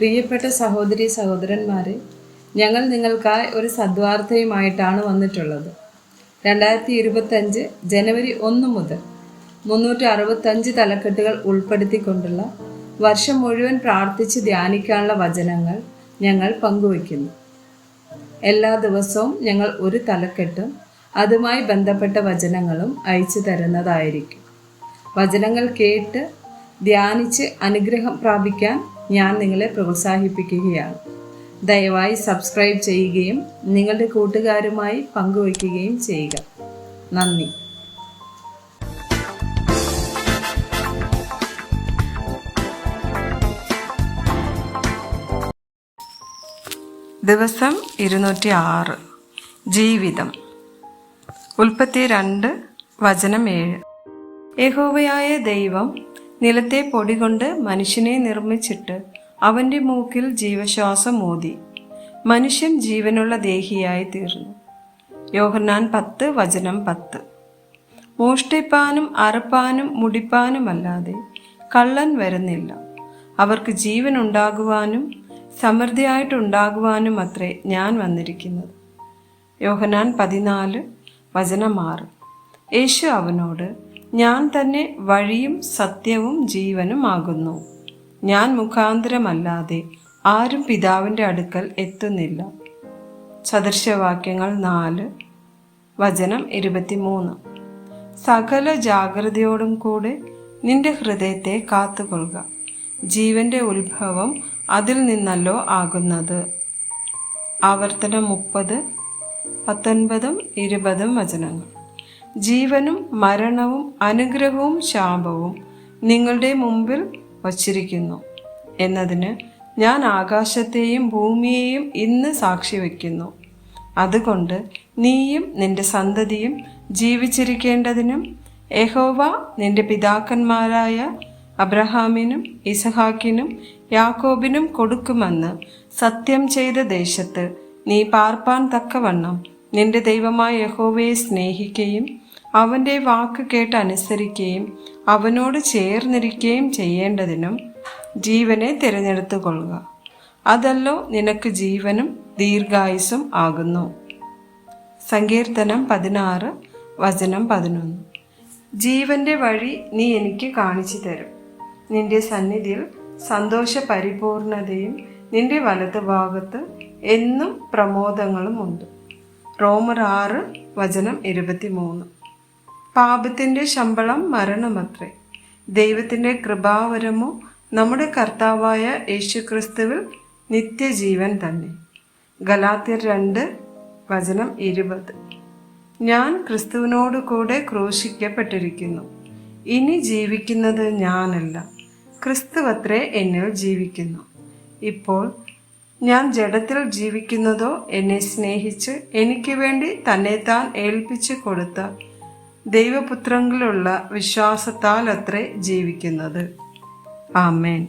പ്രിയപ്പെട്ട സഹോദരി സഹോദരന്മാരെ, ഞങ്ങൾ നിങ്ങൾക്കായി ഒരു സദ്വാർത്തയുമായിട്ടാണ് വന്നിട്ടുള്ളത്. 2025 ജനുവരി 1 മുതൽ 365 തലക്കെട്ടുകൾ ഉൾപ്പെടുത്തിക്കൊണ്ടുള്ള വർഷം മുഴുവൻ പ്രാർത്ഥിച്ച് ധ്യാനിക്കാനുള്ള വചനങ്ങൾ ഞങ്ങൾ പങ്കുവയ്ക്കുന്നു. എല്ലാ ദിവസവും ഞങ്ങൾ ഒരു തലക്കെട്ടും അതുമായി ബന്ധപ്പെട്ട വചനങ്ങളും അയച്ചു തരുന്നതായിരിക്കും. വചനങ്ങൾ കേട്ട് ധ്യാനിച്ച് അനുഗ്രഹം പ്രാപിക്കാൻ ഞാൻ നിങ്ങളെ പ്രോത്സാഹിപ്പിക്കുകയാണ്. ദയവായി സബ്സ്ക്രൈബ് ചെയ്യുകയും നിങ്ങളുടെ കൂട്ടുകാരുമായി പങ്കുവയ്ക്കുകയും ചെയ്യുക. നന്ദി. ദിവസം 206 ജീവിതം. ഉൽപ്പത്തി 2 വചനം 7. യഹോവയായ ദൈവം നിലത്തെ പൊടി കൊണ്ട് മനുഷ്യനെ നിർമ്മിച്ചിട്ട് അവൻ്റെ മൂക്കിൽ ജീവശ്വാസം ഊതി. മനുഷ്യൻ ജീവനുള്ള ദേഹിയായി തീർന്നു. യോഹന്നാൻ 10 വചനം 10. മോഷ്ടിപ്പാനും അറുപ്പാനും മുടിപ്പാനുമല്ലാതെ കള്ളൻ വരുന്നില്ല. അവർക്ക് ജീവൻ ഉണ്ടാകുവാനും സമൃദ്ധിയായിട്ടുണ്ടാകുവാനും അത്രേ ഞാൻ വന്നിരിക്കുന്നത്. യോഹന്നാൻ 14 വചനം 6. യേശു അവനോട്, ഞാൻ തന്നെ വഴിയും സത്യവും ജീവനും ആകുന്നു. ഞാൻ മുഖാന്തരമല്ലാതെ ആരും പിതാവിൻ്റെ അടുക്കൽ എത്തുന്നില്ല. സദൃശവാക്യങ്ങൾ 4 വചനം 23. സകല ജാഗ്രതയോടും കൂടെ നിന്റെ ഹൃദയത്തെ കാത്തുകൊള്ളുക. ജീവന്റെ ഉത്ഭവം അതിൽ നിന്നല്ലോ ആകുന്നത്. ആവർത്തനം 30 19 20 വചനങ്ങൾ. ജീവനും മരണവും അനുഗ്രഹവും ശാപവും നിങ്ങളുടെ മുമ്പിൽ വച്ചിരിക്കുന്നു എന്നതിന് ഞാൻ ആകാശത്തെയും ഭൂമിയെയും ഇന്ന് സാക്ഷി വയ്ക്കുന്നു. അതുകൊണ്ട് നീയും നിന്റെ സന്തതിയും ജീവിച്ചിരിക്കേണ്ടതിനും യഹോവ നിന്റെ പിതാക്കന്മാരായ അബ്രഹാമിനും ഇസഹാക്കിനും യാക്കോബിനും കൊടുക്കുമെന്ന് സത്യം ചെയ്ത ദേശത്ത് നീ പാർപ്പാൻ തക്കവണ്ണം നിന്റെ ദൈവമായ യഹോവയെ സ്നേഹിക്കുകയും അവൻ്റെ വാക്ക് കേട്ട് അനുസരിക്കുകയും അവനോട് ചേർന്നിരിക്കുകയും ചെയ്യേണ്ടതിനും ജീവനെ തിരഞ്ഞെടുത്തു കൊള്ളുക. അതല്ലോ നിനക്ക് ജീവനും ദീർഘായുസ്സും ആകുന്നു. സങ്കീർത്തനം 16 വചനം 11. ജീവന്റെ വഴി നീ എനിക്ക് കാണിച്ചു തരും. നിന്റെ സന്നിധിയിൽ സന്തോഷ പരിപൂർണതയും നിന്റെ വലതുഭാഗത്ത് എന്നും പ്രമോദങ്ങളും ഉണ്ട്. റോമർ 6 വചനം 23. പാപത്തിൻ്റെ ശമ്പളം മരണമത്രേ. ദൈവത്തിൻ്റെ കൃപാവരമോ നമ്മുടെ കർത്താവായ യേശുക്രിസ്തുവിൽ നിത്യജീവൻ തന്നെ. ഗലാത്യർ 2 വചനം 20. ഞാൻ ക്രിസ്തുവിനോട് കൂടെ ക്രൂശിക്കപ്പെട്ടിരിക്കുന്നു. ഇനി ജീവിക്കുന്നത് ഞാനല്ല, ക്രിസ്തുവത്രേ എന്നിൽ ജീവിക്കുന്നു. ഇപ്പോൾ ഞാൻ ജഡത്തിൽ ജീവിക്കുന്നതോ എന്നെ സ്നേഹിച്ച് എനിക്ക് വേണ്ടി തന്നെത്താൻ ഏൽപ്പിച്ചു കൊടുത്ത ദൈവപുത്രങ്ങളിലുള്ള വിശ്വാസത്താൽ അത്രേ ജീവിക്കുന്നത്. ആമേൻ.